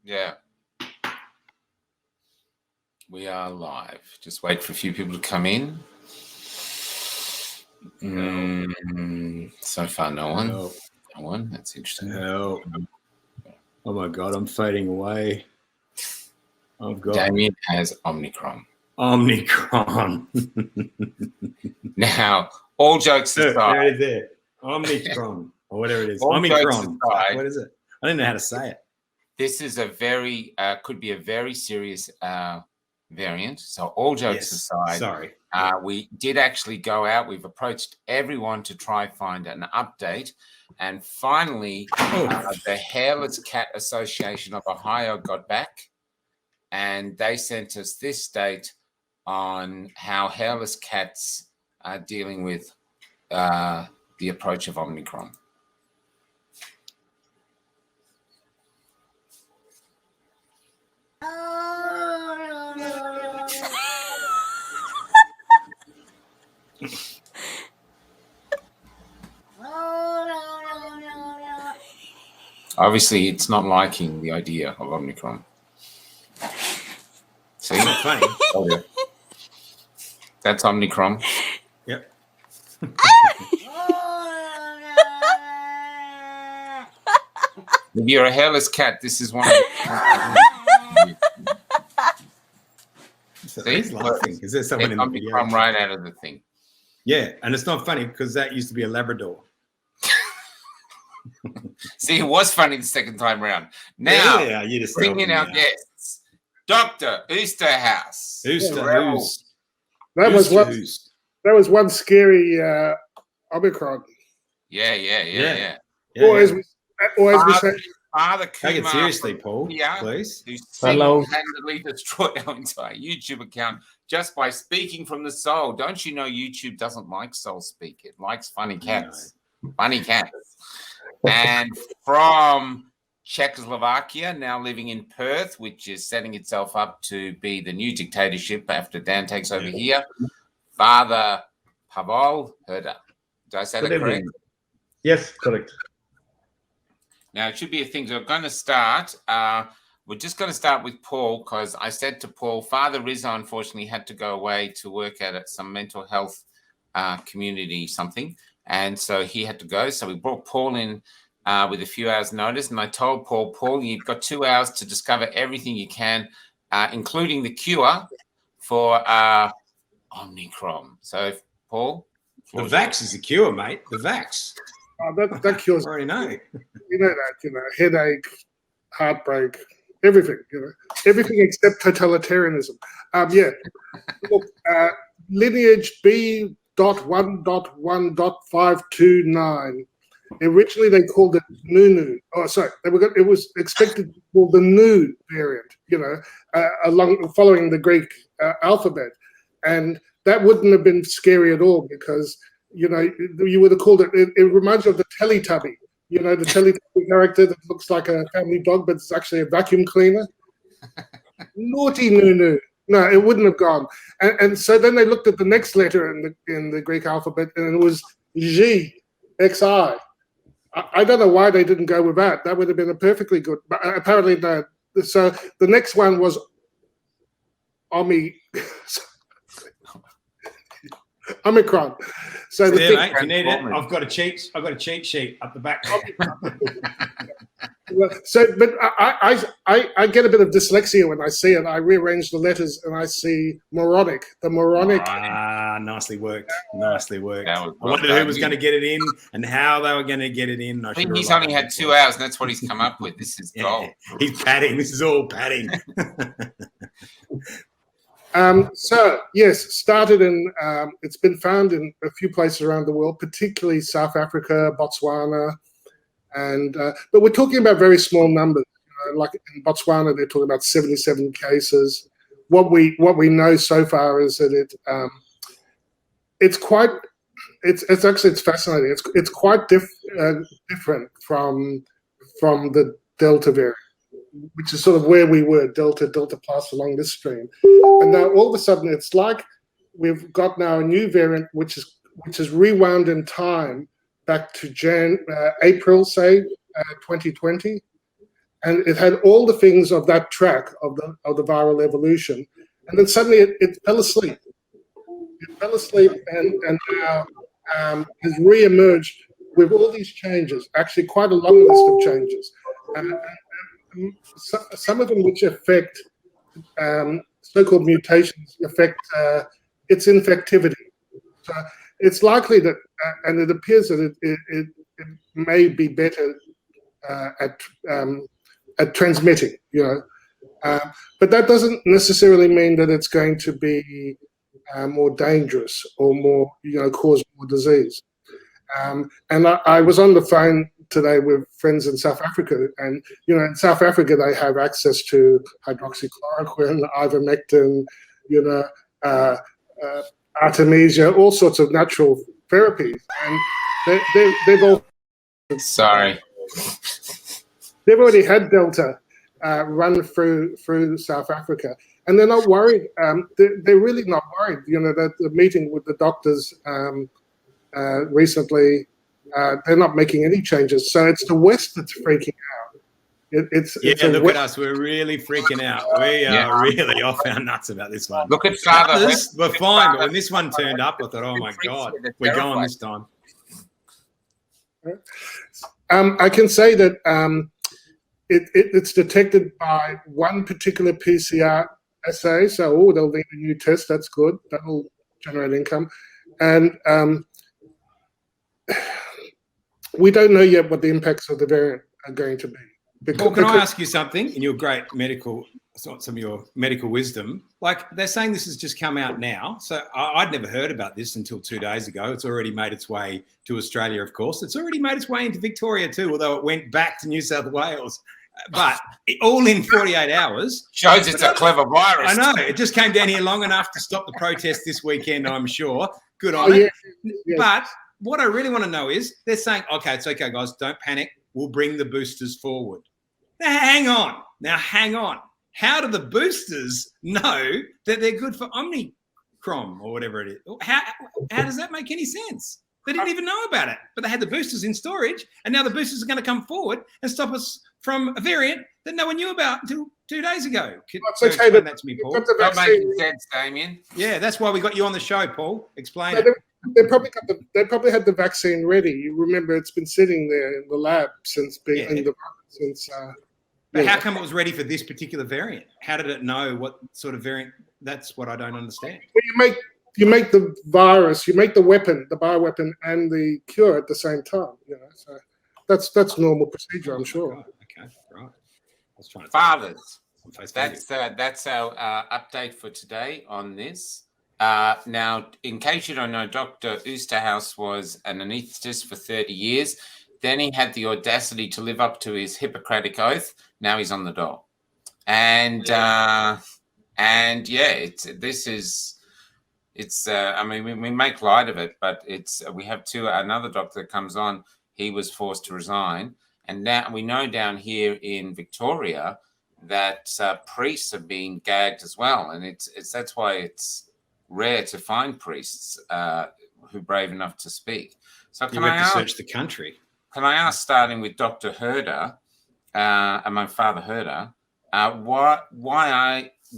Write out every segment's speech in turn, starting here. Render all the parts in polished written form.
Yeah. We are live. Just wait for a few people to come in. So far, no one. Help. No one. That's interesting. Help. Oh my God, I'm fading away. I've got Damien has Omicron. Omicron. Now, all jokes aside. There it is there. Omicron. Or whatever it is. All Omicron. jokes aside, What is it? I don't know how to say it. This is a very, could be a very serious variant. So all jokes aside. Sorry. We did actually go out. We've approached everyone to try find an update. And finally, the Hairless Cat Association of Ohio got back. And they sent us this state on how hairless cats are dealing with the approach of Omicron. Obviously, it's not liking the idea of Omicron. See? It's not funny. Oh, yeah. That's Omicron. Yep. If you're a hairless cat, this is one of See? He's laughing. Is there someone in the video? Omicron right out of the thing. Yeah, and it's not funny because that used to be a Labrador. See, it was funny the second time around. Now, you just bring in our guests. Dr. Oosterhuis. Oosterhuis. That was one scary Omicron. Yeah. Or as we say, Father Kumar, take it seriously, Paul, please. Who single-handedly destroyed our entire YouTube account just by speaking from the soul. Don't you know YouTube doesn't like soul speak? It likes funny cats. No. Funny cats. And from Czechoslovakia, now living in Perth, which is setting itself up to be the new dictatorship after Dan takes over here, Father Pavol Herda. Did I say that correct? Yes, correct. Now, it should be a thing. So we're going to start. We're just going to start with Paul because I said to Paul, Father Rizzo, unfortunately, had to go away to work at some mental health community something. And so he had to go. So we brought Paul in with a few hours' notice. And I told Paul, you've got 2 hours to discover everything you can, including the cure for Omicron. So, Paul? The vax is the cure, mate. The vax. That cures. I already know. You know that, headache, heartbreak, everything, everything except totalitarianism. Look, lineage B.1.1.529. Originally, they called it Nunu. Oh, sorry, it was expected to be called the Nu variant. Following the Greek alphabet, and that wouldn't have been scary at all because you would have called it. It reminds you of the Teletubby. The Teletubby character that looks like a family dog, but it's actually a vacuum cleaner. Naughty Nunu. No, it wouldn't have gone. And so then they looked at the next letter in the Greek alphabet, and it was G, Xi. I don't know why they didn't go with that. That would have been a perfectly good. But apparently, no. So the next one was Omicron. So mate, if you need it, I've got a cheat sheet up the back. So, but I get a bit of dyslexia when I see it. I rearrange the letters and I see moronic. The moronic. Nicely worked. Nicely worked. I wondered who was going to get it in and how they were going to get it in. I think he's only had 2 hours, and that's what he's come up with. This is gold. He's padding. This is all padding. So yes, started in. It's been found in a few places around the world, particularly South Africa, Botswana, and but we're talking about very small numbers. Like in Botswana, they're talking about 77 cases. What we know so far is that it's fascinating. It's quite different from the Delta variant, which is sort of where we were, Delta plus along this stream. And now all of a sudden it's like we've got now a new variant which is rewound in time back to April, say, 2020. and it had all the things of that track of the viral evolution, and then suddenly it fell asleep. It fell asleep and now has re-emerged with all these changes, actually quite a long list of changes. Some of them which affect so-called mutations affect its infectivity. So it's likely that, and it appears that it may be better at transmitting, but that doesn't necessarily mean that it's going to be more dangerous or more, cause more disease. And I was on the phone today with friends in South Africa, and in South Africa they have access to hydroxychloroquine, ivermectin, artemisia, all sorts of natural therapies, and they've all they've already had Delta run through South Africa, and they're not worried. They're really not worried. That the meeting with the doctors recently, they're not making any changes. So it's the West that's freaking out. Look at us. We're really freaking out. We are really off our nuts about this one. Look at others. We're fine, but when this one turned up, I thought, oh my God, we're going this time. I can say that it's detected by one particular PCR assay. So, there'll be a new test. That's good. That'll generate income. And we don't know yet what the impacts of the variant are going to be. Well, can I ask you something? In your great some of your medical wisdom, like they're saying this has just come out now. So I'd never heard about this until 2 days ago. It's already made its way to Australia, of course. It's already made its way into Victoria too, although it went back to New South Wales. But all in 48 hours. Shows it's a clever virus. I know. It just came down here long enough to stop the protest this weekend, I'm sure. Good on it. Yeah. But what I really want to know is they're saying, okay, it's okay, guys, don't panic. We'll bring the boosters forward. Now, hang on. How do the boosters know that they're good for Omicron or whatever it is? How does that make any sense? They didn't even know about it, but they had the boosters in storage, and now the boosters are going to come forward and stop us from a variant that no one knew about until 2 days ago. It's okay, that to me, Paul. That makes sense, Damien. Yeah, that's why we got you on the show, Paul. Explain it. They probably had the vaccine ready. You remember, it's been sitting there in the lab since But how come it was ready for this particular variant? How did it know what sort of variant? That's what I don't understand. Well, you make the virus, you make the weapon, the bioweapon, and the cure at the same time. So that's normal procedure, I'm sure. Right. Okay, right. I was trying to Fathers. That's our update for today on this. Now, in case you don't know, Dr. Oosterhuis was an anaesthetist for 30 years. Then he had the audacity to live up to his Hippocratic oath. Now he's on the dole, and I mean, we make light of it, but we have another doctor that comes on. He was forced to resign, and now we know down here in Victoria that priests are being gagged as well, and that's why it's rare to find priests who are brave enough to speak. So you have to search the country. Can I ask, starting with Dr. Herda, and my father Herda, why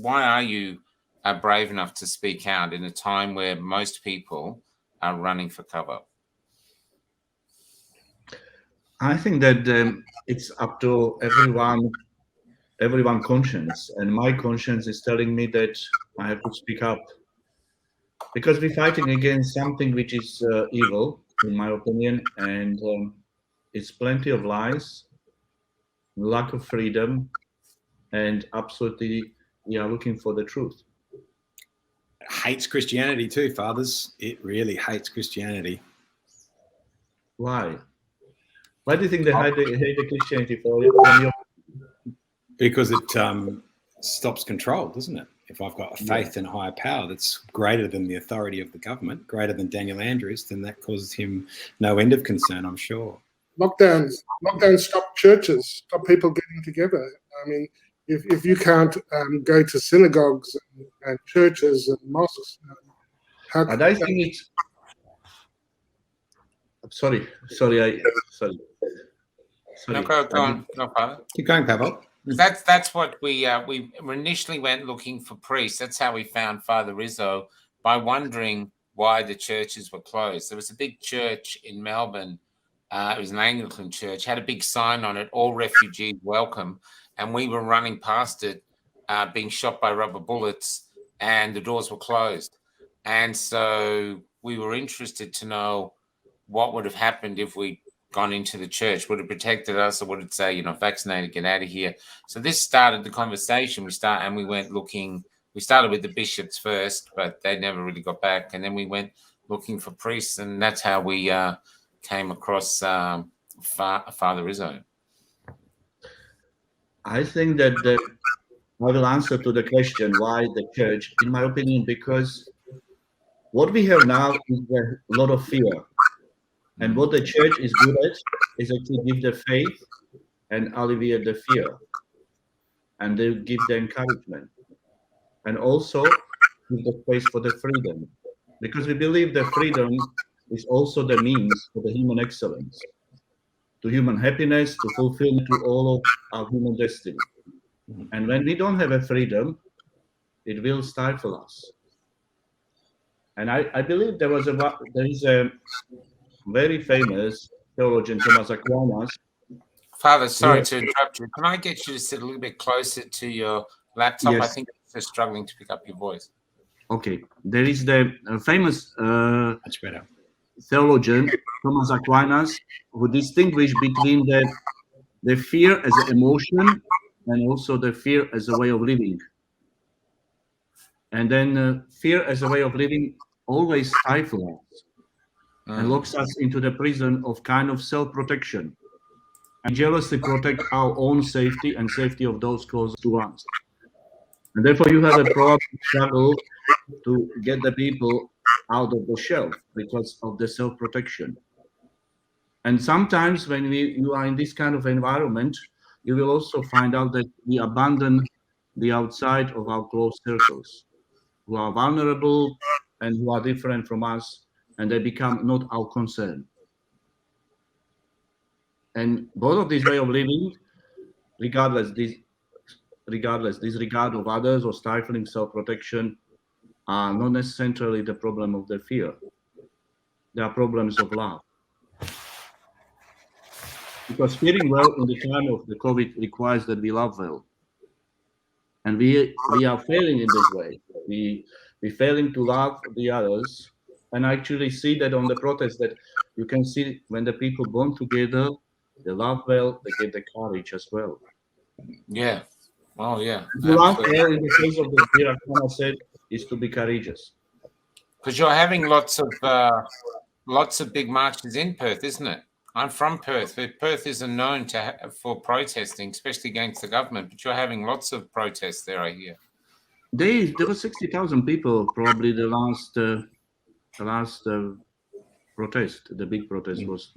are you brave enough to speak out in a time where most people are running for cover? I think that it's up to everyone conscience, and my conscience is telling me that I have to speak up, because we're fighting against something which is evil, in my opinion, and it's plenty of lies, lack of freedom, and absolutely we are looking for the truth. It hates Christianity too, fathers. It really hates Christianity. Why? Why do you think they hate the Christianity from your? Because it stops control, doesn't it? If I've got a faith in a higher power that's greater than the authority of the government, greater than Daniel Andrews, then that causes him no end of concern, I'm sure. Lockdowns stop churches, stop people getting together. I mean, if you can't go to synagogues and churches and mosques, and I think it's. Sorry. Sorry. Go on, Father. Keep going, Pavol. That's what we initially went looking for priests. That's how we found Father Rizzo, by wondering why the churches were closed. There was a big church in Melbourne. It was an Anglican church, had a big sign on it, all refugees welcome. And we were running past it, being shot by rubber bullets, and the doors were closed. And so we were interested to know what would have happened if we gone into the church. Would it protected us, or would it say, vaccinated, get out of here? So this started the conversation. We went looking. We started with the bishops first, but they never really got back. And then we went looking for priests, and that's how we came across Father Rizzo. I think that I will answer to the question why the church, in my opinion, because what we have now is a lot of fear. And what the church is good at is actually give the faith and alleviate the fear. And they give the encouragement. And also give the space for the freedom. Because we believe that freedom is also the means for the human excellence, to human happiness, to fulfillment to all of our human destiny. And when we don't have a freedom, it will stifle us. And I believe there is a very famous theologian, Thomas Aquinas. Father, sorry to interrupt you. Can I get you to sit a little bit closer to your laptop? Yes. I think you're struggling to pick up your voice. Okay. There is the famous Much better. theologian, Thomas Aquinas, who distinguished between the fear as an emotion and also the fear as a way of living. And then fear as a way of living always stifles us and locks us into the prison of kind of self-protection. And jealously protect our own safety and safety of those close to us. And therefore you have a problem struggle to get the people out of the shelf because of the self-protection. And sometimes when you are in this kind of environment, you will also find out that we abandon the outside of our close circles, who are vulnerable and who are different from us, and they become not our concern. And both of these way of living, regardless disregard of others or stifling self-protection, are not necessarily the problem of the fear. They are problems of love. Because feeling well in the time of the COVID requires that we love well. And we are failing in this way. We're failing to love the others. And I actually see that on the protest, that you can see when the people bond together, they love well, they get the courage as well. Yeah. Oh, yeah. To love well, in the case of the fear, I said, is to be courageous. Because you're having lots of big marches in Perth, isn't it? I'm from Perth. Perth isn't known for protesting, especially against the government. But you're having lots of protests there, I hear. There were 60,000 people probably the last protest. The big protest was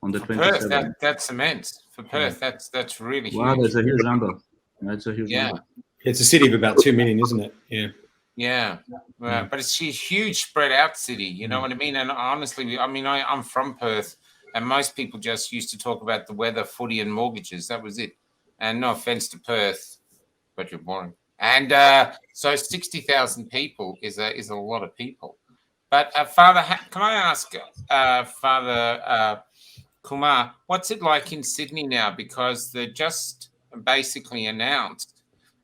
on the 27th. Perth, that's immense. For Perth, that's really huge. Wow, that's a huge number. That's a huge number. It's a city of about 2 million, isn't it? Yeah. Yeah, but it's a huge spread out city. You know what I mean? And honestly, I'm from Perth, and most people just used to talk about the weather, footy, and mortgages. That was it. And no offense to Perth, but you're boring. And so 60,000 people is a lot of people. But Father, can I ask Father Kumar, what's it like in Sydney now? Because they just basically announced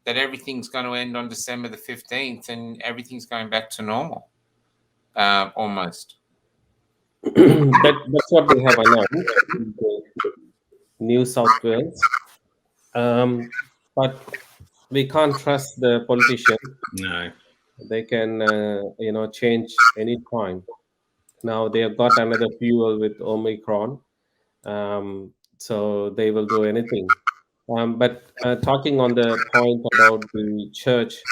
that everything's going to end on December the 15th and everything's going back to normal, almost. That's what they have announced in New South Wales. But we can't trust the politicians. No. They can, change any time. Now they have got another fuel with Omicron, so they will do anything. But talking on the point about the church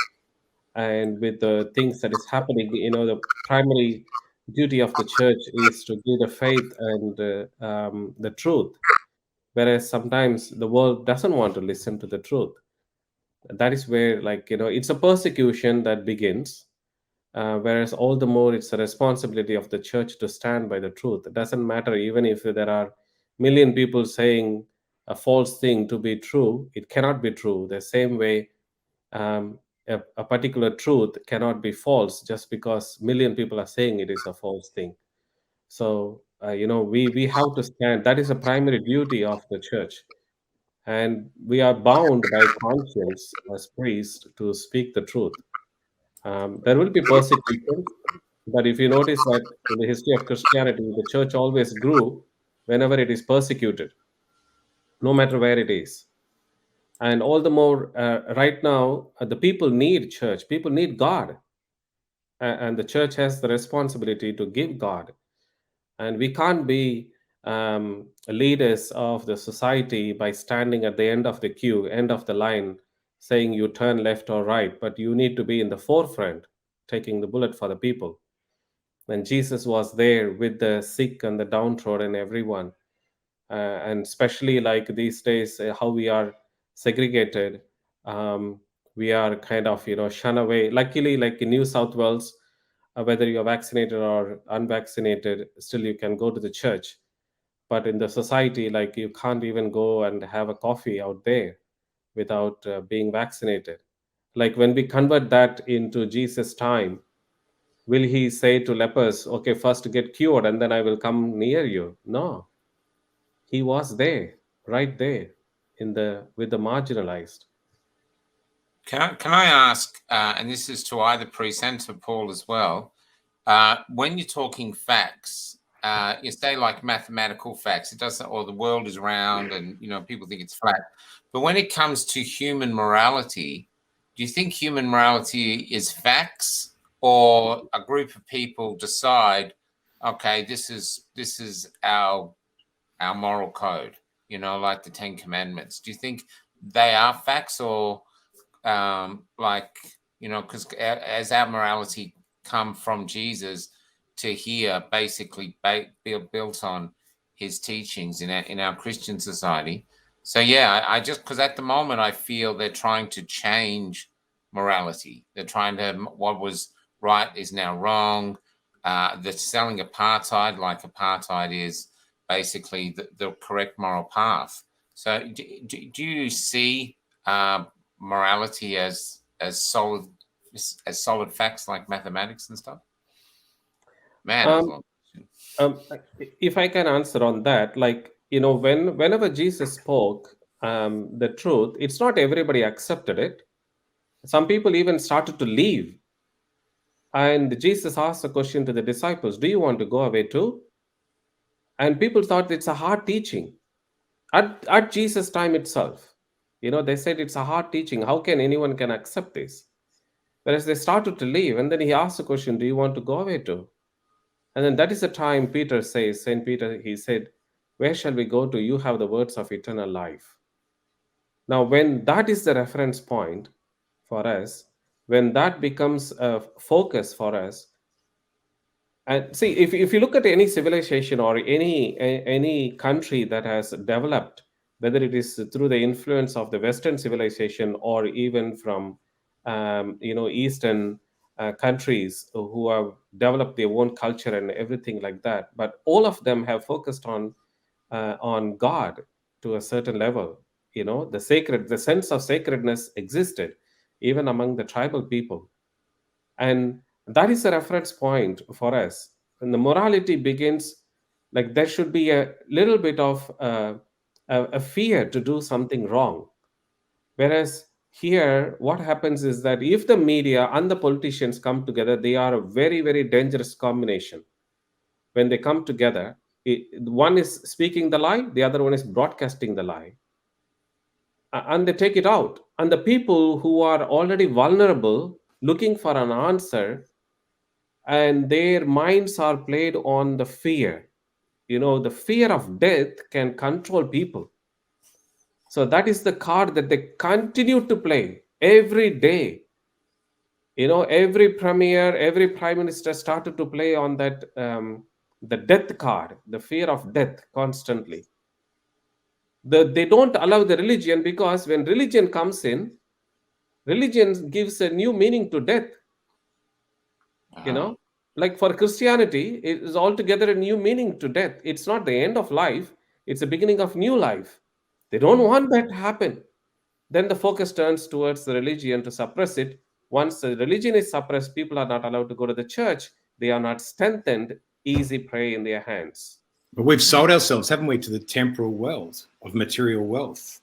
and with the things that is happening, the primary duty of the church is to give the faith and the truth, whereas sometimes the world doesn't want to listen to the truth. That is where, it's a persecution that begins, whereas all the more it's a responsibility of the church to stand by the truth. It doesn't matter even if there are million people saying a false thing to be true, it cannot be true. The same way, um, a particular truth cannot be false just because million people are saying it is a false thing. So we have to stand. That is a primary duty of the church, and we are bound by conscience as priests to speak the truth. There will be persecution, but if you notice that in the history of Christianity, the church always grew whenever it is persecuted, no matter where it is. And all the more right now, the people need church, people need God, and the church has the responsibility to give God. And we can't be leaders of the society by standing at the end of the queue, end of the line, saying you turn left or right, but you need to be in the forefront, taking the bullet for the people. And Jesus was there with the sick and the downtrodden, everyone. And especially like these days, how we are segregated, we are kind of shun away. Luckily, like in New South Wales, whether you're vaccinated or unvaccinated, still you can go to the church. But in the society, like you can't even go and have a coffee out there without being vaccinated. Like when we convert that into Jesus' time, will he say to lepers, okay, first get cured and then I will come near you? No, he was there, right there, in the with the marginalized. Can I ask, and this is to either priest and to Paul as well, when you're talking facts, you say like mathematical facts, it doesn't, or the world is round and people think it's flat. But when it comes to human morality, do you think human morality is facts, or a group of people decide, okay, this is our moral code, like the Ten Commandments? Do you think they are facts, or because as our morality come from Jesus to here, basically built on his teachings in our Christian society. So yeah, I just, because at the moment I feel they're trying to change morality. They're trying to, what was right is now wrong. They're selling apartheid like apartheid is basically the correct moral path. So do you see morality as solid facts like mathematics and stuff? Man, that was a Um, long question. if I can answer on that, like whenever Jesus spoke the truth, it's not everybody accepted it. Some people even started to leave. And Jesus asked a question to the disciples, do you want to go away too? And people thought it's a hard teaching. At Jesus' time itself, they said it's a hard teaching. How can anyone can accept this? Whereas they started to leave, and then he asked the question, do you want to go away too? And then that is the time Peter says, Saint Peter, he said, where shall we go to? You have the words of eternal life. Now, when that is the reference point for us, when that becomes a focus for us, and see, if you look at any civilization or any country that has developed, whether it is through the influence of the Western civilization or even from Eastern countries who have developed their own culture and everything like that, but all of them have focused on God to a certain level. The sense of sacredness existed even among the tribal people, and that is a reference point for us. And the morality begins, like there should be a little bit of a fear to do something wrong. Whereas here, what happens is that if the media and the politicians come together, they are a very, very dangerous combination. When they come together, one is speaking the lie, the other one is broadcasting the lie, and they take it out. And the people who are already vulnerable, looking for an answer, and their minds are played on the fear. The fear of death can control people. So that is the card that they continue to play every day. Every premier, every prime minister started to play on that, the death card, the fear of death constantly. They don't allow the religion, because when religion comes in, religion gives a new meaning to death. Like for Christianity, it is altogether a new meaning to death. It's not the end of life, it's the beginning of new life. They don't want that to happen. Then the focus turns towards the religion to suppress it. Once the religion is suppressed, people are not allowed to go to the church. They are not strengthened. Easy prey in their hands. But we've sold ourselves, haven't we, to the temporal world of material wealth.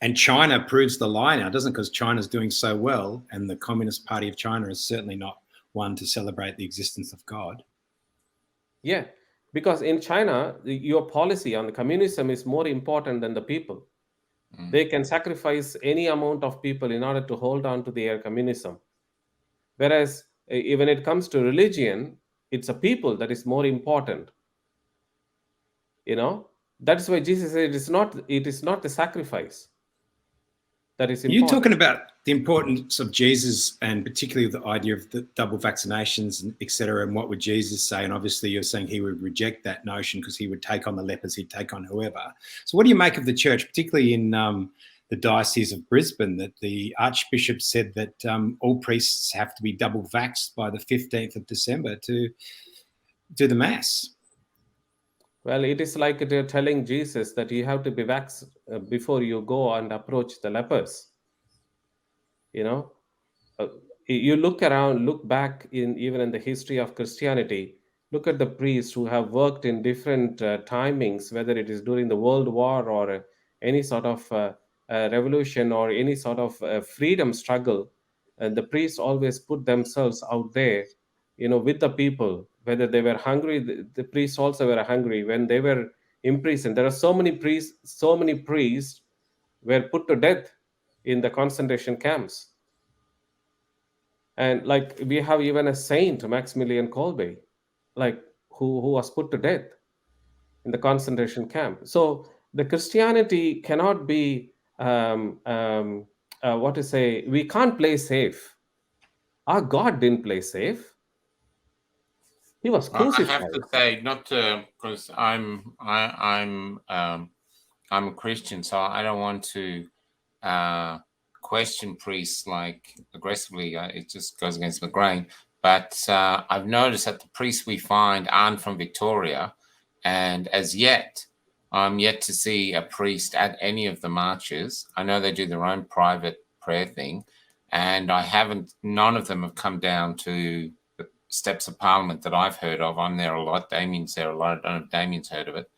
And China proves the lie now, doesn't it? Because China's doing so well, and the Communist Party of China is certainly not one to celebrate the existence of God. Yeah, because in China, your policy on the communism is more important than the people. They can sacrifice any amount of people in order to hold on to their communism. Whereas when it comes to religion, it's a people that is more important. That's why Jesus said it is not the sacrifice that is important. You're talking about the importance of Jesus, and particularly the idea of the double vaccinations, and etc. And what would Jesus say? And obviously, you're saying he would reject that notion because he would take on the lepers, he'd take on whoever. So, what do you make of the church, particularly in the Diocese of Brisbane, that the Archbishop said that all priests have to be double vaxxed by the 15th of December to do the Mass? Well, it is like they're telling Jesus that you have to be vaxxed before you go and approach the lepers. You look back even in the history of Christianity, look at the priests who have worked in different timings, whether it is during the World War or any sort of revolution or any sort of freedom struggle. And the priests always put themselves out there, with the people. Whether they were hungry, the priests also were hungry. When they were imprisoned, there are so many priests were put to death in the concentration camps. And like we have even a saint, Maximilian Kolbe, like who was put to death in the concentration camp. So the Christianity cannot be we can't play safe. Our God didn't play safe. He was crucified. I have to say, not to, because I'm a Christian, so I don't want to question priests like aggressively. It just goes against the grain. But I've noticed that the priests we find aren't from Victoria, and as yet, I'm yet to see a priest at any of the marches. I know they do their own private prayer thing, and none of them have come down to the steps of Parliament that I've heard of. I'm there a lot. Damien's there a lot. I don't know if Damien's heard of it.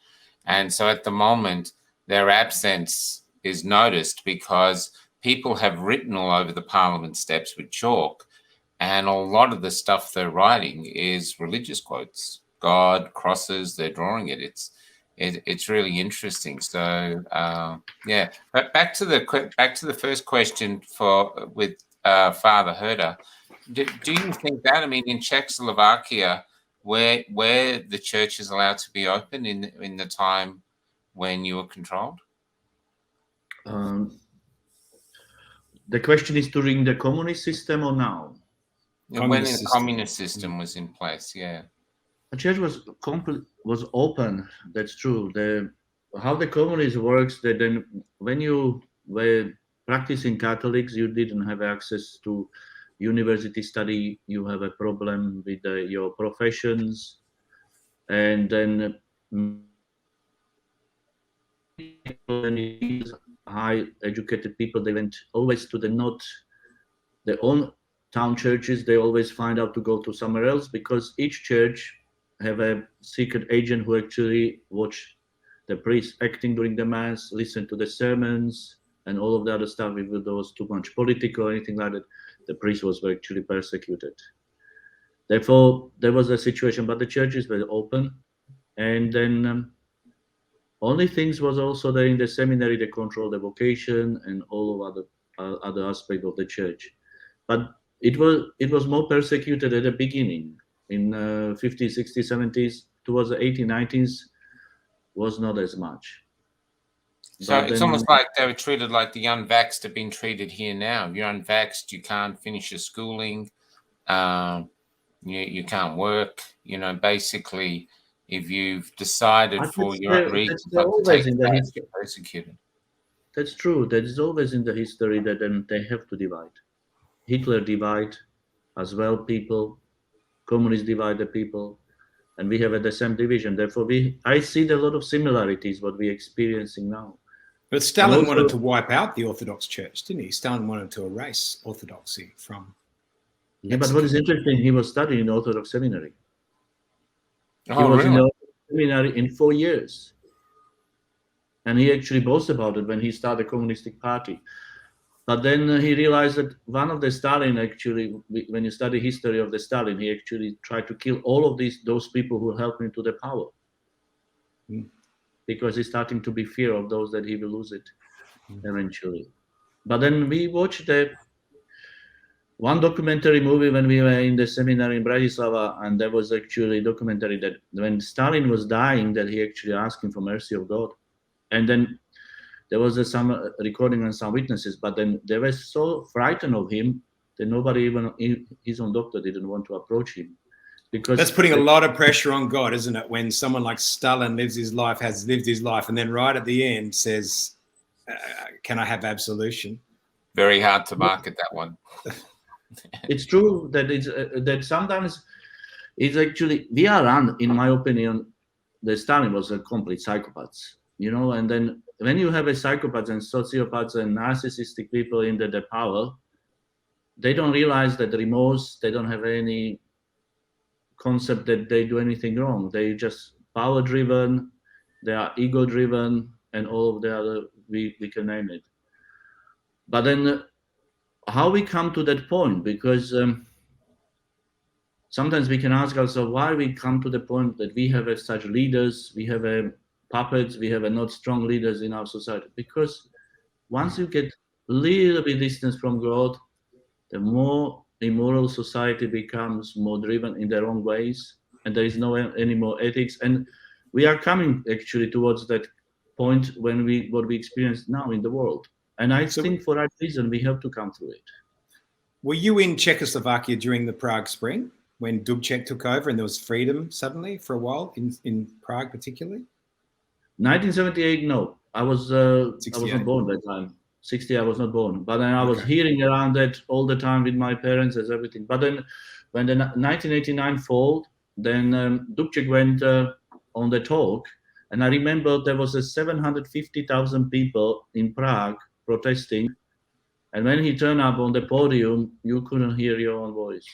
And so at the moment, their absence is noticed because people have written all over the Parliament steps with chalk, and a lot of the stuff they're writing is religious quotes, God, crosses. They're drawing it. It's really interesting. So yeah, but back to the first question with Father Herda. Do you think that? I mean, in Czechoslovakia, where the church is allowed to be open in the time when you were controlled? The question is during the communist system or now? When the communist system was in place, yeah. The church was open. That's true. How the communism works, that then when you were practicing Catholics, you didn't have access to university study. You have a problem with your professions, and then high educated people, they went always to their own town churches. They always find out to go to somewhere else, because each church have a secret agent who actually watch the priest acting during the mass, listen to the sermons and all of the other stuff. If there was too much political or anything like that, the priest was actually persecuted. Therefore, there was a situation, but the churches were open. And then only things was also there in the seminary, they control the vocation and all of other aspects of the church. But it was more persecuted at the beginning. In 50s, 60s, 70s, towards the 80s, 90s, was not as much. So it's almost like they were treated like the unvaxxed have been treated here now. If you're unvaxxed, you can't finish your schooling, you can't work. Basically, if you've decided for your own reasons not to take the vax, you're persecuted. That's true. That is always in the history that then they have to divide. Hitler divide as well people. Communists divide the people, and we have the same division. Therefore, I see a lot of similarities what we're experiencing now. But Stalin also, wanted to wipe out the Orthodox Church, didn't he? Stalin wanted to erase Orthodoxy from Mexico. Yeah, but what is interesting, he was studying in Orthodox seminary. Oh, He was in really? the Orthodox seminary in 4 years. And he actually boasted about it when he started the Communistic Party. But then he realized that one of the Stalin, actually, when you study history of the Stalin, he actually tried to kill all of those people who helped him to the power. Because he's starting to be fear of those that he will lose it eventually. But then we watched one documentary movie when we were in the seminary in Bratislava, and there was actually a documentary that when Stalin was dying, that he actually asked him for mercy of God. And then there was some recording and some witnesses, but then they were so frightened of him that nobody, even his own doctor, didn't want to approach him. Because that's putting a lot of pressure on God, isn't it? When someone like Stalin has lived his life, and then right at the end says, can I have absolution? Very hard to market that one. It's true that that sometimes it's actually, we are run, in my opinion, the Stalin was a complete psychopath, and then when you have a psychopaths and sociopaths and narcissistic people in the power, they don't realize that remorse, they don't have any concept that they do anything wrong. They just power driven, they are ego driven, and all of the other, we can name it. But then how we come to that point, because sometimes we can ask ourselves why we come to the point that we have such leaders, we have puppets, we have not strong leaders in our society. Because once you get a little bit distance from God, the more immoral society becomes, more driven in their own ways, and there is no any more ethics. And we are coming actually towards that point when what we experience now in the world. And I think for that reason we have to come through it. Were you in Czechoslovakia during the Prague Spring when Dubček took over and there was freedom suddenly for a while in Prague particularly? 1978, no. I was not born that time. 60, I was not born. But then I was hearing around that all the time with my parents as everything. But then when the 1989 fall, then Dubček went on the talk. And I remember there was 750,000 people in Prague protesting. And when he turned up on the podium, you couldn't hear your own voice.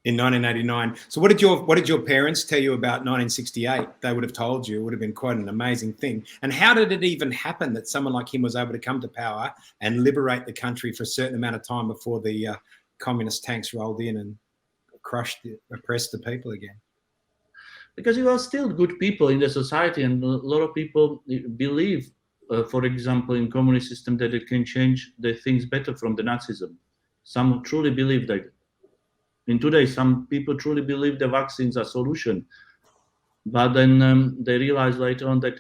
In 1989. So what did your parents tell you about 1968? They would have told you it would have been quite an amazing thing. And how did it even happen that someone like him was able to come to power and liberate the country for a certain amount of time before the communist tanks rolled in and oppressed the people again? Because you are still good people in the society, and a lot of people believe, for example, in communist system that it can change the things better from the Nazism. Some truly believe that. In today, some people truly believe the vaccines are solution, but then they realize later on that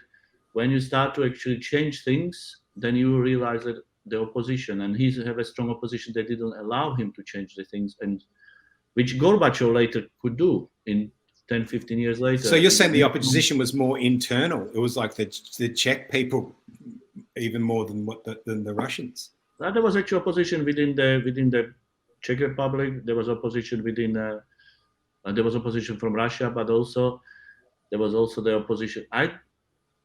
when you start to actually change things, then you realize that the opposition, and he have a strong opposition that didn't allow him to change the things, and which Gorbachev later could do in 10, 15 years later. So you're saying the opposition was more internal? It was like the Czech people, even more than the Russians? There was actually opposition within the Czech Republic. There was opposition within. There was opposition from Russia, but also there was also the opposition.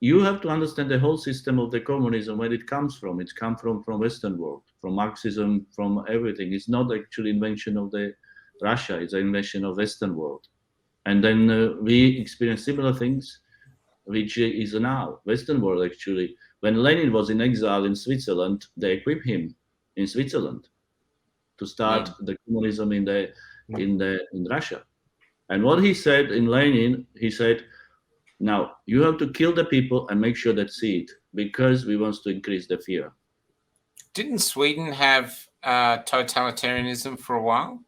You have to understand the whole system of the communism, where it comes from. It's come from Western world, from Marxism, from everything. It's not actually invention of the Russia. It's an invention of Western world. And then we experience similar things, which is now Western world actually. When Lenin was in exile in Switzerland, they equipped him in Switzerland to start the communism in Russia. And what he said in Lenin, he said, now you have to kill the people and make sure that see it, because we want to increase the fear. Didn't Sweden have totalitarianism for a while?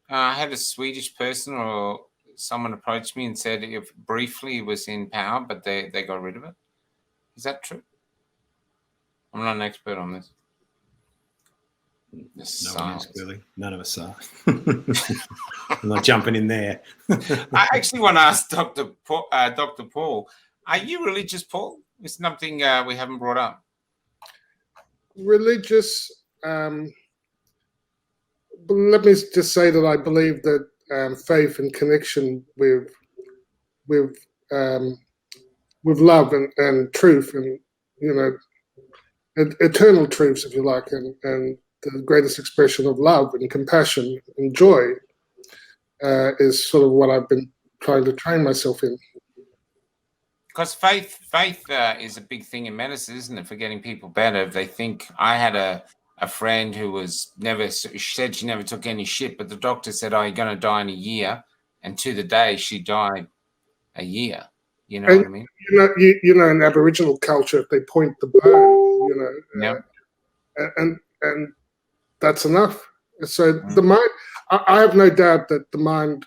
I had a Swedish person or someone approached me and said if briefly it was in power, but they got rid of it. Is that true? I'm not an expert on this. None of us are. I'm not jumping in there. I actually want to ask Dr. Paul, are you religious, Paul? It's something we haven't brought up. Religious. Let me just say that I believe that faith and connection with love and truth, and eternal truths, if you like, and the greatest expression of love and compassion and joy is sort of what I've been trying to train myself in. Because faith is a big thing in medicine, isn't it? For getting people better. They think I had a friend who was said she never took any shit, but the doctor said, "Oh, you're going to die in a year," and to the day she died a year. You know what I mean? You know, in Aboriginal culture, if they point the bone, you know, and that's enough. So the mind, I have no doubt that the mind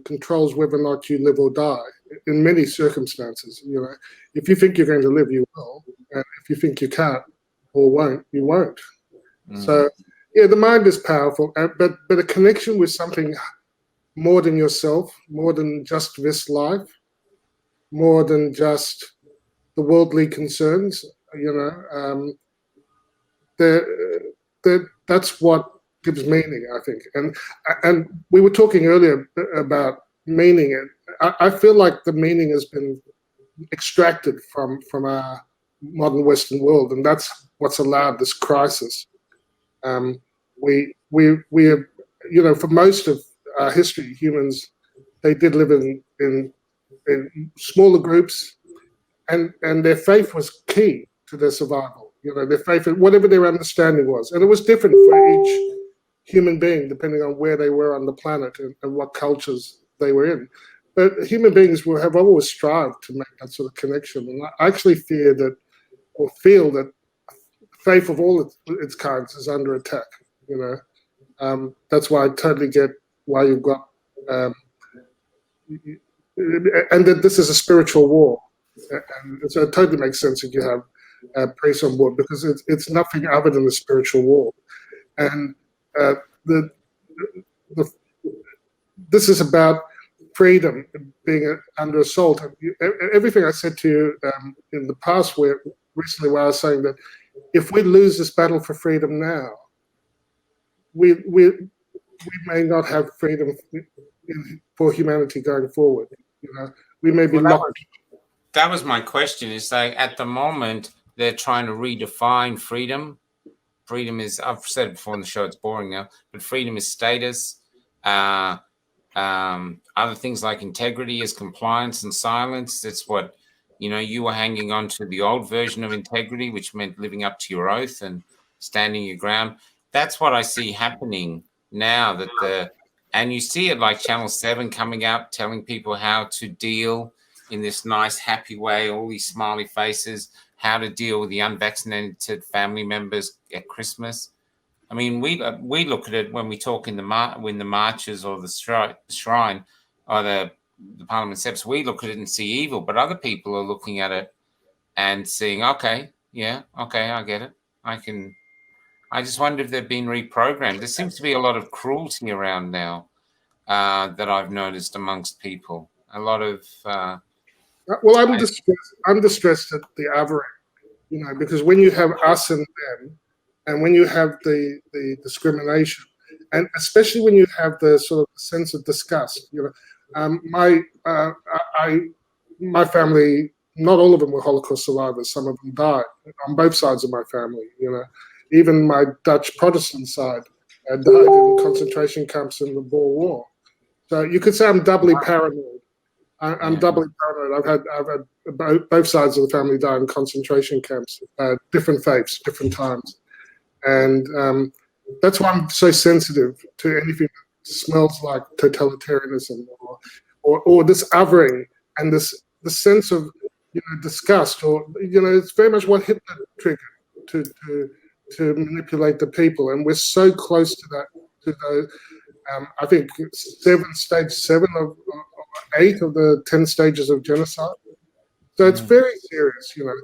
controls whether or not you live or die in many circumstances. You know, if you think you're going to live, you will, and if you think you can't or won't, you won't. So, yeah, the mind is powerful, but a connection with something more than yourself, more than just this life, more than just the worldly concerns. You know, that's what gives meaning, I think. And we were talking earlier about meaning. I feel like the meaning has been extracted from our modern Western world, and that's what's allowed this crisis. We have, you know, for most of our history, humans, they did live in smaller groups, and their faith was key to their survival. You know, their faith, whatever their understanding was, and it was different for each human being depending on where they were on the planet and what cultures they were in. But human beings have always strived to make that sort of connection, and I actually fear that, or feel that, faith of all its kinds is under attack. You know, that's why I totally get why you've got, and that this is a spiritual war, and so it totally makes sense that you have priests on board, because it's nothing other than a spiritual war, and this is about freedom being under assault. Everything I said to you in the past, recently, where I was saying that if we lose this battle for freedom now, we may not have freedom for humanity going forward. You know, we may be locked. That was my question. Is like at the moment they're trying to redefine freedom. Freedom is, I've said it before in the show, it's boring now, but freedom is status. Other things like integrity is compliance and silence. That's what, you know, you were hanging on to the old version of integrity, which meant living up to your oath and standing your ground. That's what I see happening now, and you see it like Channel 7 coming out, telling people how to deal in this nice, happy way, all these smiley faces, how to deal with the unvaccinated family members at Christmas. I mean, we look at it when we talk in the marches or the shrine or the Parliament steps. We look at it and see evil, but other people are looking at it and seeing, okay, yeah, okay, I get it. I just wonder if they've been reprogrammed. There seems to be a lot of cruelty around now that I've noticed amongst people. A lot of Well, I'm distressed at the othering, you know, because when you have us and them, and when you have the discrimination, and especially when you have the sort of sense of disgust, you know, my family, not all of them were Holocaust survivors. Some of them died on both sides of my family. You know, even my Dutch Protestant side died in concentration camps in the Boer War. So you could say I'm doubly paranoid. I'm doubly paranoid. I've had both sides of the family die in concentration camps, different faiths, different times, and that's why I'm so sensitive to anything that smells like totalitarianism or this othering and this sense of, you know, disgust, or, you know, it's very much what Hitler triggered to manipulate the people, and we're so close to that. To those, I think stage 7 of 8 of the 10 stages of genocide. So it's very serious, you know.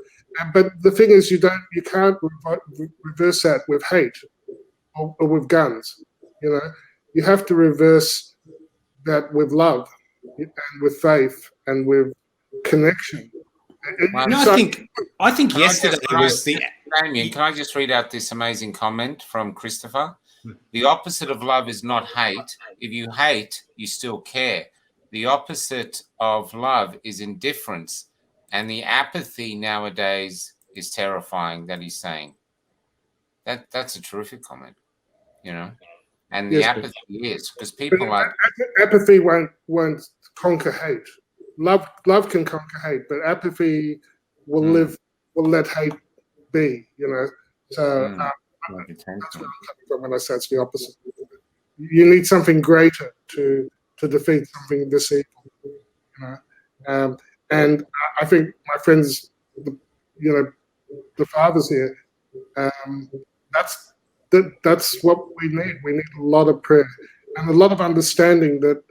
But the thing is, you can't reverse that with hate or with guns. You know, you have to reverse that with love and with faith and with connection. No, I think yesterday was the. Damien, can I just read out this amazing comment from Christopher? The opposite of love is not hate. If you hate, you still care. The opposite of love is indifference. And the apathy nowadays is terrifying, that he's saying. That's a terrific comment, you know. And the Yes. apathy is because people like Apathy won't conquer hate. Love can conquer hate, but apathy will let hate be. You know. So that's where I'm coming from when I say it's the opposite. You need something greater to defeat something this evil. You know. And I think my friends, you know, the fathers here, that's what we need. We need a lot of prayer and a lot of understanding that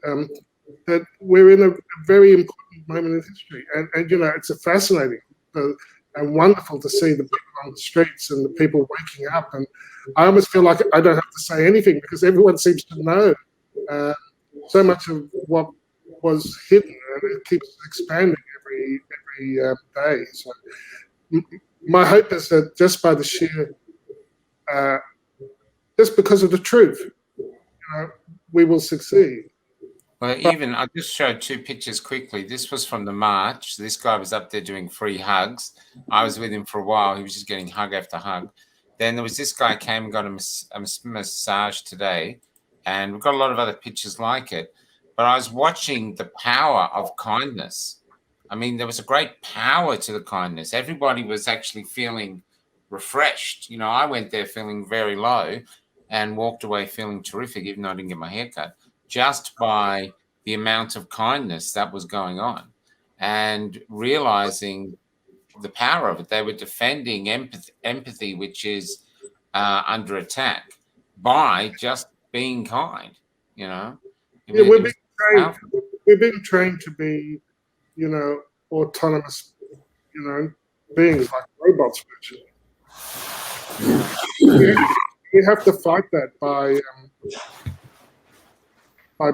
that we're in a very important moment in history. And you know, it's a fascinating and wonderful to see the people on the streets and the people waking up. And I almost feel like I don't have to say anything because everyone seems to know so much of what was hidden, and it keeps expanding every day. So my hope is that just by the sheer just because of the truth, you know, we will succeed. Well, even I just showed 2 pictures quickly. This was from the march. This guy was up there doing free hugs. I was with him for a while. He was just getting hug after hug. Then there was this guy came and got a massage today, and we've got a lot of other pictures like it. But I was watching the power of kindness. I mean, there was a great power to the kindness. Everybody was actually feeling refreshed. You know, I went there feeling very low and walked away feeling terrific, even though I didn't get my hair cut, just by the amount of kindness that was going on and realizing the power of it. They were defending empathy which is under attack, by just being kind, you know. Yeah, we're being trained to be, you know, autonomous, you know, beings like robots virtually. We have to fight that by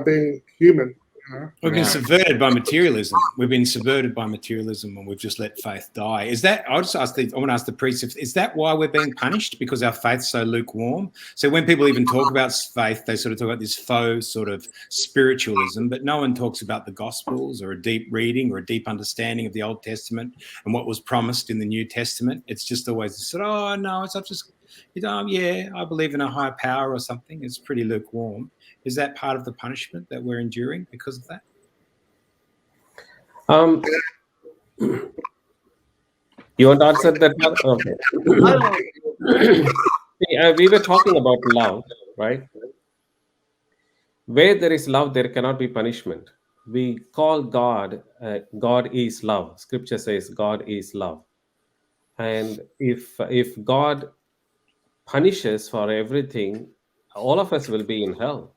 being human. You know? We've been subverted by materialism. We've been subverted by materialism, and we've just let faith die. Is that? I want to ask the priests: is that why we're being punished because our faith's so lukewarm? So when people even talk about faith, they sort of talk about this faux sort of spiritualism, but no one talks about the Gospels or a deep reading or a deep understanding of the Old Testament and what was promised in the New Testament. It's just always this sort of, oh no, it's not just, you know, yeah, I believe in a higher power or something. It's pretty lukewarm. Is that part of the punishment that we're enduring because of that? You want to answer that? Okay. We were talking about love, right? Where there is love, there cannot be punishment. We call God, God is love. Scripture says God is love. And if God punishes for everything, all of us will be in hell.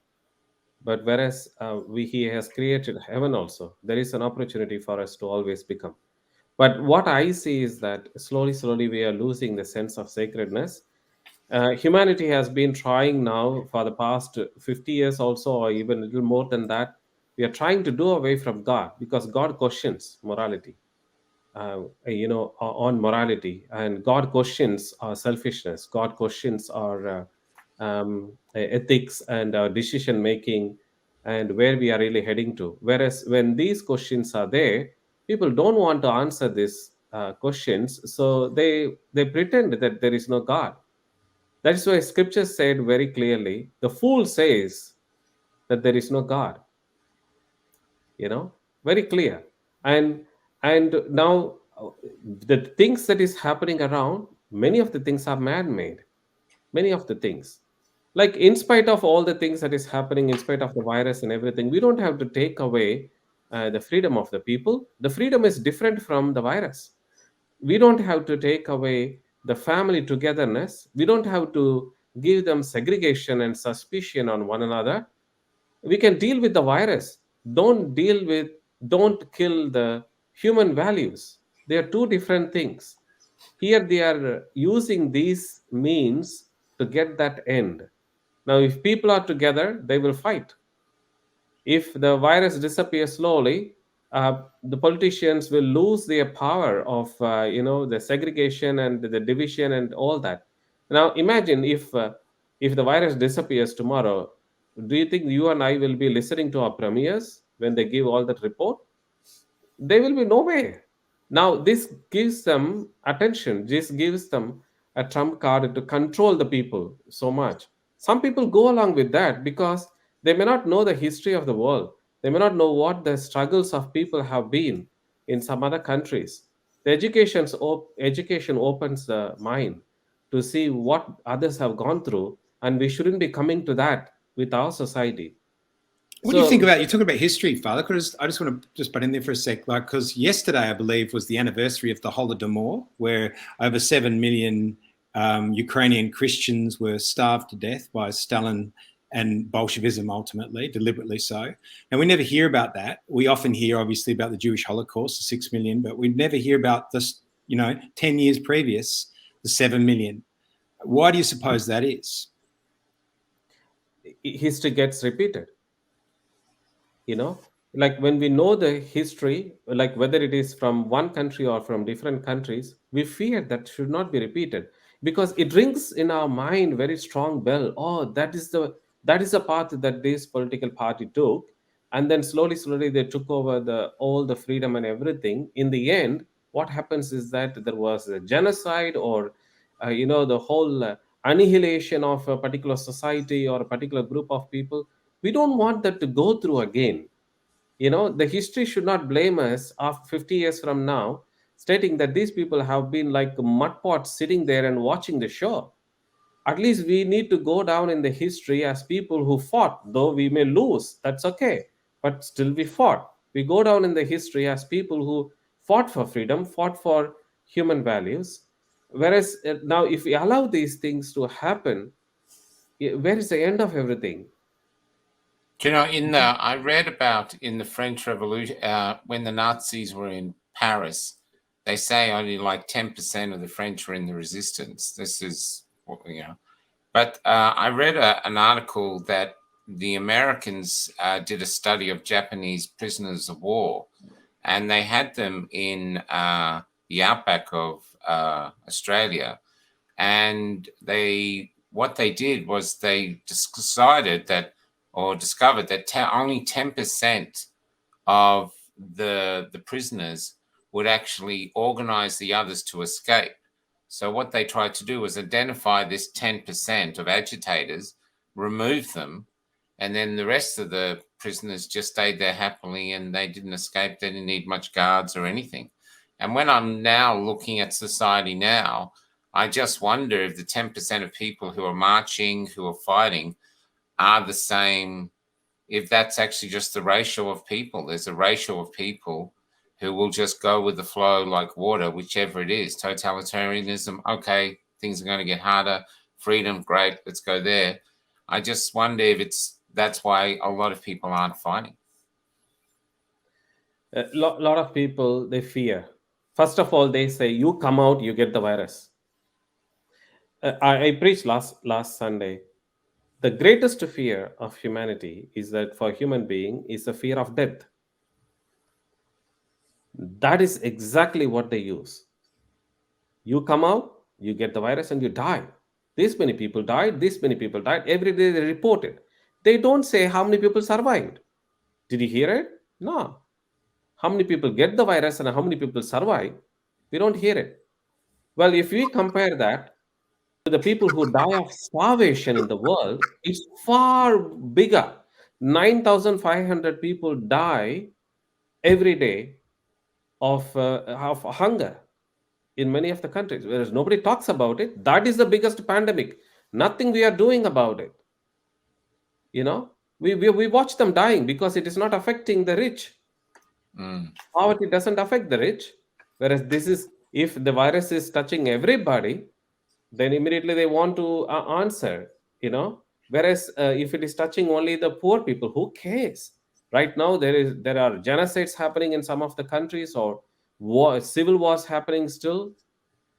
But whereas He has created heaven also, there is an opportunity for us to always become. But what I see is that slowly we are losing the sense of sacredness. Humanity has been trying now for the past 50 years also, or even a little more than that. We are trying to do away from God because God questions morality. On morality, and God questions our selfishness. God questions our ethics and our decision making, and where we are really heading to. Whereas when these questions are there, people don't want to answer these questions, so they pretend that there is no God. That is why Scripture said very clearly, the fool says that there is no God. You know, very clear. And now the things that is happening around, many of the things are man-made. Many of the things, like in spite of all the things that is happening, in spite of the virus and everything, we don't have to take away the freedom of the people. The freedom is different from the virus. We don't have to take away the family togetherness. We don't have to give them segregation and suspicion on one another. We can deal with the virus. Don't kill the human values. They are two different things. Here they are using these means to get that end. Now if people are together, they will fight. If the virus disappears slowly, the politicians will lose their power of the segregation and the division and all that. Now imagine if the virus disappears tomorrow, do you think you and I will be listening to our premiers when they give all that report? They will be nowhere. Now this gives them attention. This gives them a trump card to control the people so much. Some people go along with that because they may not know the history of the world. They may not know what the struggles of people have been in some other countries. The education opens the mind to see what others have gone through, and we shouldn't be coming to that with our society. What do you think So about, you talk about history, Father? Because I just want to just butt in there for a sec, like, because yesterday, I believe, was the anniversary of the Holodomor, where over 7 million Ukrainian Christians were starved to death by Stalin and Bolshevism, ultimately, deliberately so. And we never hear about that. We often hear, obviously, about the Jewish Holocaust, the 6 million, but we never hear about this, 10 years previous, the 7 million. Why do you suppose that is? history gets repeated, like when we know the history, like whether it is from one country or from different countries, we fear that should not be repeated, because it rings in our mind very strong bell. Oh, that is the path that this political party took, and then slowly they took over all the freedom and everything. In the end, what happens is that there was a genocide, or the whole annihilation of a particular society or a particular group of people. We don't want that to go through again. The history should not blame us after 50 years from now, stating that these people have been like mud pots sitting there and watching the show. At least we need to go down in the history as people who fought, though we may lose, that's okay, but still we fought. We go down in the history as people who fought for freedom, fought for human values. Whereas now, if we allow these things to happen, where is the end of everything? I read about in the French Revolution, when the Nazis were in Paris, they say only like 10% of the French were in the resistance. This is But I read an article that the Americans did a study of Japanese prisoners of war, and they had them in the outback of Australia, and what they did was they decided that, or discovered that only 10% of the prisoners would actually organize the others to escape. So what they tried to do was identify this 10% of agitators, remove them, and then the rest of the prisoners just stayed there happily, and they didn't escape. They didn't need much guards or anything. And when I'm now looking at society now, I just wonder if the 10% of people who are marching, who are fighting, are the same, if that's actually just the ratio of people. There's a ratio of people who will just go with the flow like water, whichever it is. Totalitarianism, okay, things are going to get harder. Freedom, great, let's go there. I just wonder if that's why a lot of people aren't fighting. A lot of people, they fear. First of all, they say, you come out, you get the virus. I preached last Sunday. The greatest fear of humanity is that for human being is the fear of death. That is exactly what they use. You come out, you get the virus, and you die. This many people died, this many people died. Every day they report it. They don't say how many people survived. Did you hear it? No. How many people get the virus and how many people survive? We don't hear it. Well, if we compare that to the people who die of starvation in the world, it's far bigger. 9,500 people die every day of hunger in many of the countries, whereas nobody talks about it. That is the biggest pandemic. Nothing we are doing about it. We watch them dying because it is not affecting the rich. Poverty doesn't affect the rich, whereas if the virus is touching everybody, then immediately they want to answer. Whereas if it is touching only the poor people, who cares? Right now there are genocides happening in some of the countries, or civil wars happening still.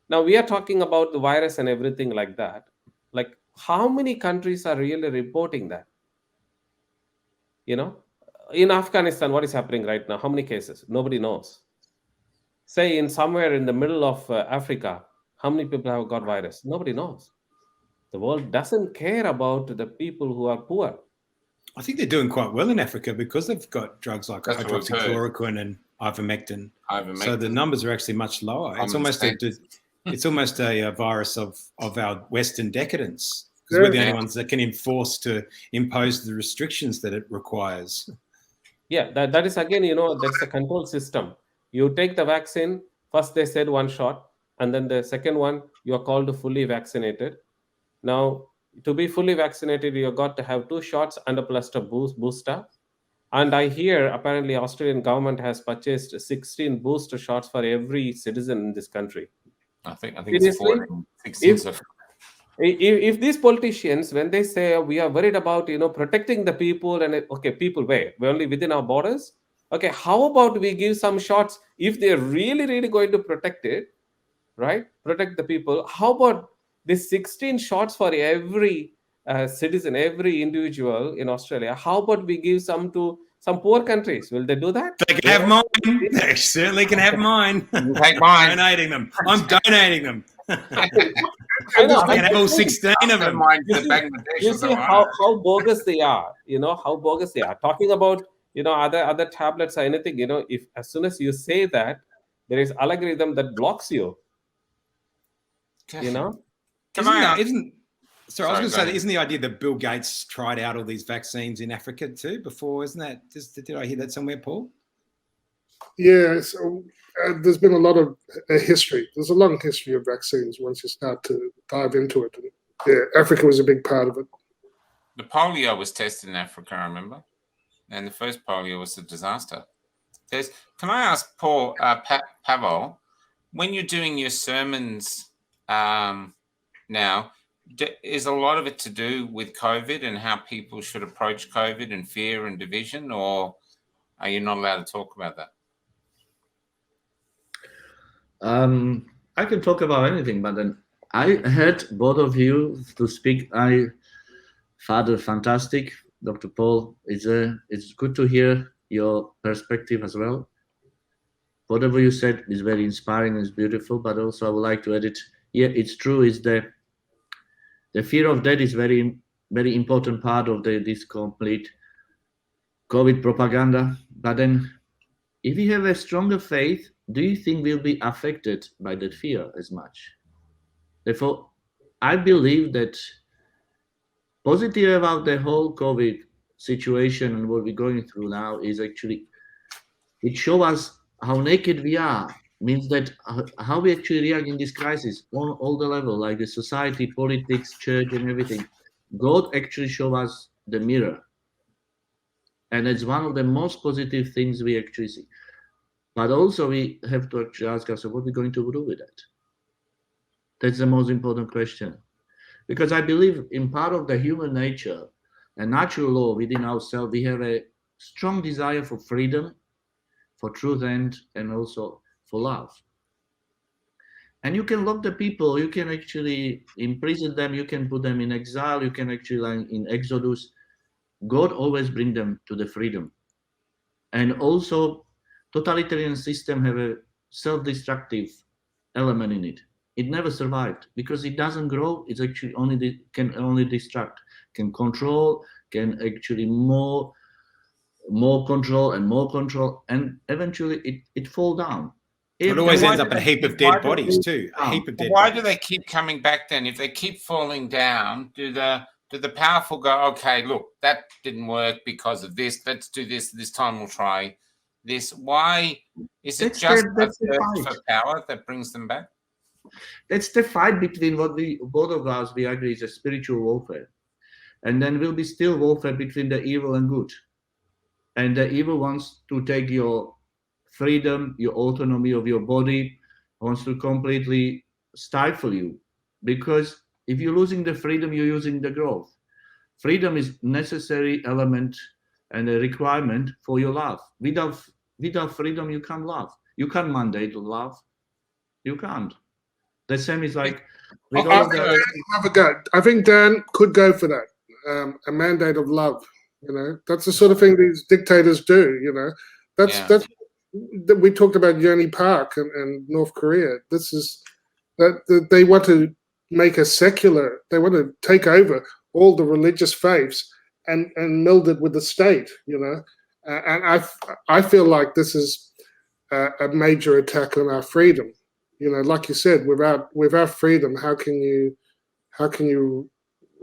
Now we are talking about the virus and everything like that. Like, how many countries are really reporting that? In Afghanistan, what is happening right now? How many cases? Nobody knows. Say in somewhere in the middle of Africa, how many people have got virus? Nobody knows. The world doesn't care about the people who are poor. I think they're doing quite well in Africa because they've got drugs like hydroxychloroquine and ivermectin. So the numbers are actually much lower. It's almost It's almost a virus of our Western decadence, because we're the only ones that can impose the restrictions that it requires. Yeah, that is again, that's the control system. You take the vaccine, first they said one shot, and then the second one, you are called fully vaccinated. Now, to be fully vaccinated, you got to have 2 shots and a plus a booster. And I hear apparently Australian government has purchased 16 booster shots for every citizen in this country. I think Seriously? it's 14, 16. If these politicians, when they say we are worried about protecting the people, and okay, people, we're only within our borders. Okay, how about we give some shots if they're really going to protect it, right? Protect the people. How about this 16 shots for every citizen, every individual in Australia? How about we give some to some poor countries? Will they do that? They can have mine. They certainly can have mine. You take mine. Donating them. I'm donating them. I know. I can have all 16 of them. You see how bogus they are. How bogus they are. Talking about other tablets or anything. If as soon as you say that, there is algorithm that blocks you. Sorry, I was going to say, isn't the idea that Bill Gates tried out all these vaccines in Africa too before? Isn't that? Did I hear that somewhere, Paul? Yeah, so, there's been a lot of history. There's a long history of vaccines once you start to dive into it. And, yeah, Africa was a big part of it. The polio was tested in Africa, I remember. And the first polio was a disaster. Can I ask Paul Pavol, when you're doing your sermons now, is a lot of it to do with COVID and how people should approach COVID and fear and division, or are you not allowed to talk about that? I can talk about anything, but then I heard both of you to speak. Father, fantastic. Dr. Paul, it's good to hear your perspective as well. Whatever you said is very inspiring and it's beautiful, but also I would like to add it. Yeah, it's true. Is the fear of death is very, very important part of this complete COVID propaganda. But then, if you have a stronger faith, do you think we'll be affected by that fear as much? Therefore, I believe that positive about the whole COVID situation and what we're going through now is actually, it shows us how naked we are. Means that how we actually react in this crisis on all the level, like the society, politics, church, and everything. God actually shows us the mirror. And it's one of the most positive things we actually see. But also we have to actually ask ourselves, what are we going to do with that? That's the most important question. Because I believe in part of the human nature and natural law within ourselves, we have a strong desire for freedom, for truth, and also for love. And you can lock the people, you can actually imprison them, you can put them in exile, you can actually, like in Exodus, God always bring them to the freedom. And also, totalitarian system have a self-destructive element in it. It never survived because it doesn't grow. It's actually can only destruct, can control, can actually more control and more control, and eventually it fall down. It always ends up in a heap of dead bodies too. A heap of dead Why bodies. do they keep coming back then? If they keep falling down, do the powerful go, okay, look, that didn't work because of this. Let's do this. This time we'll try this. Why is it just a thirst for power that brings them back? That's the fight between what both of us we agree is a spiritual warfare, and then will be still warfare between the evil and good. And the evil wants to take your freedom, your autonomy of your body, wants to completely stifle you. Because if you're losing the freedom, you're using the growth. Freedom is necessary element and a requirement for your love. Without freedom, you can't love. You can't mandate love. You can't. The same is like with all of the. Have a go. I think Dan could go for that. A mandate of love. That's the sort of thing these dictators do. That's we talked about Yeonmi Park and North Korea. This is that they want to make a secular. They want to take over all the religious faiths and meld it with the state. And I feel like this is a major attack on our freedom. You know, like you said, without freedom, how can you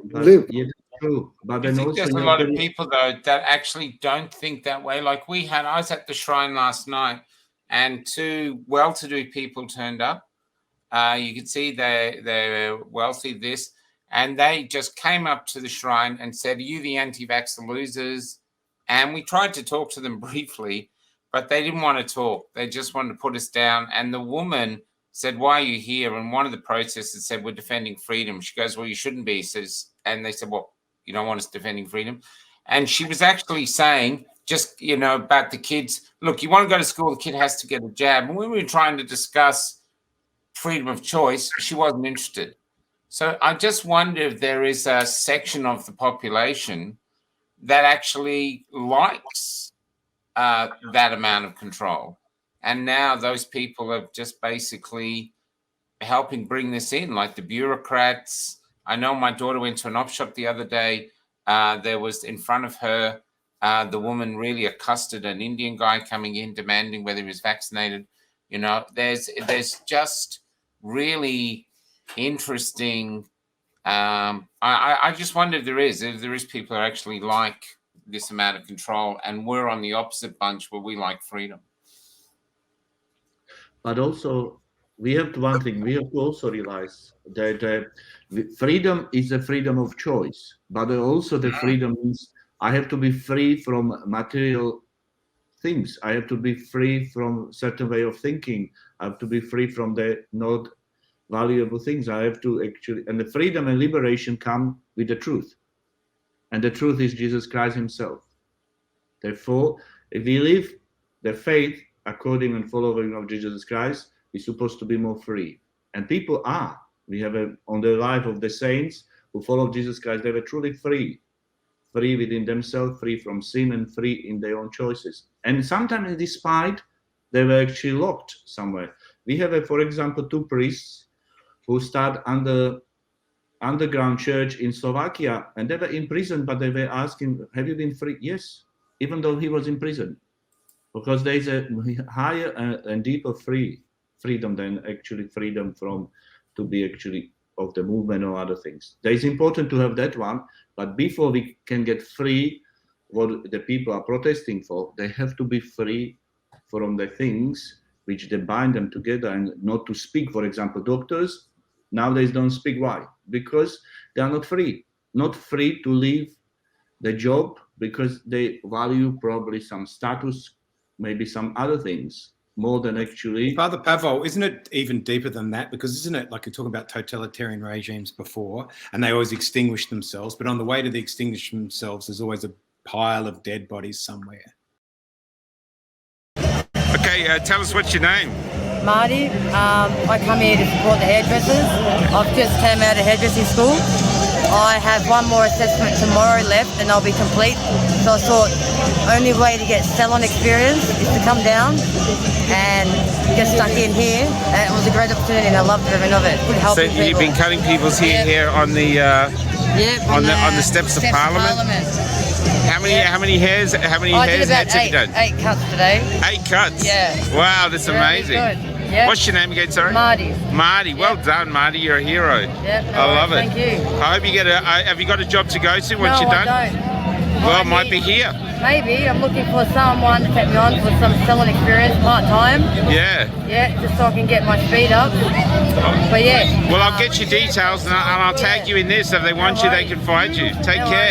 But, live? yeah, that's true. But I then think also, there's a lot of people though that actually don't think that way. Like I was at the shrine last night, and 2 well-to-do people turned up. You could see they're wealthy, and they just came up to the shrine and said, "Are you the anti-vaxxer losers?" And we tried to talk to them briefly, but they didn't want to talk. They just wanted to put us down. And the woman said, "Why are you here?" And one of the protesters said, "We're defending freedom." She goes, "Well, you shouldn't be." And they said, "Well, you don't want us defending freedom?" And she was actually saying, just, about the kids, look, you want to go to school, the kid has to get a jab. And when we were trying to discuss freedom of choice, she wasn't interested. So I just wonder if there is a section of the population that actually likes that amount of control. And now those people are just basically helping bring this in, like the bureaucrats. I know my daughter went to an op shop the other day. There was in front of her, the woman really accosted an Indian guy coming in, demanding whether he was vaccinated. There's just really interesting. I just wonder if there is people who actually like this amount of control, and we're on the opposite bunch where we like freedom. But also, we have to also realize that freedom is a freedom of choice, but also the freedom means I have to be free from material things. I have to be free from certain way of thinking. I have to be free from the not valuable things. I have to and the freedom and liberation come with the truth. And the truth is Jesus Christ himself. Therefore, if we live the faith according and following of Jesus Christ, we're supposed to be more free. And people are. We have on the life of the saints who follow Jesus Christ, they were truly free. Free within themselves, free from sin, and free in their own choices. And sometimes, despite, they were actually locked somewhere. We have, for example, 2 priests who start underground church in Slovakia, and they were in prison, but they were asking, have you been free? Yes, even though he was in prison. Because there is a higher and deeper freedom than actually freedom to be actually of the movement or other things. There is important to have that one, but before we can get free, what the people are protesting for, they have to be free from the things which they bind them together, and not to speak. For example, doctors nowadays don't speak. Why? Because they are not free to leave the job, because they value probably some status, maybe some other things, more than actually. Father Pavol, isn't it even deeper than that? Because isn't it like you're talking about totalitarian regimes before, and they always extinguish themselves, but on the way to the extinguishing themselves, there's always a pile of dead bodies somewhere. Okay, tell us what's your name. Marty. I come here to support the hairdressers. I've just came out of hairdressing school. I have one more assessment tomorrow left and I'll be complete. So I thought only way to get salon experience is to come down and get stuck in here. And it was a great opportunity and I loved every of it. Good helping people. You've been cutting people's hair here on the on the steps of Parliament. How many hairs have you done? 8 cuts today. 8 cuts? Yeah. Wow, that's amazing. Yep. What's your name again, sorry? Marty. Marty, well done, Marty. You're a hero. Yep, no I love worries, it. Thank you. I hope you get have you got a job to go to once you're done? I don't. Well, it might be here. Maybe. I'm looking for someone to take me on for some salon experience, part-time. Yeah. Yeah, just so I can get my feet up. But yeah. Well, I'll get your details and I'll tag you in this. If they want you, they can find you. Take care.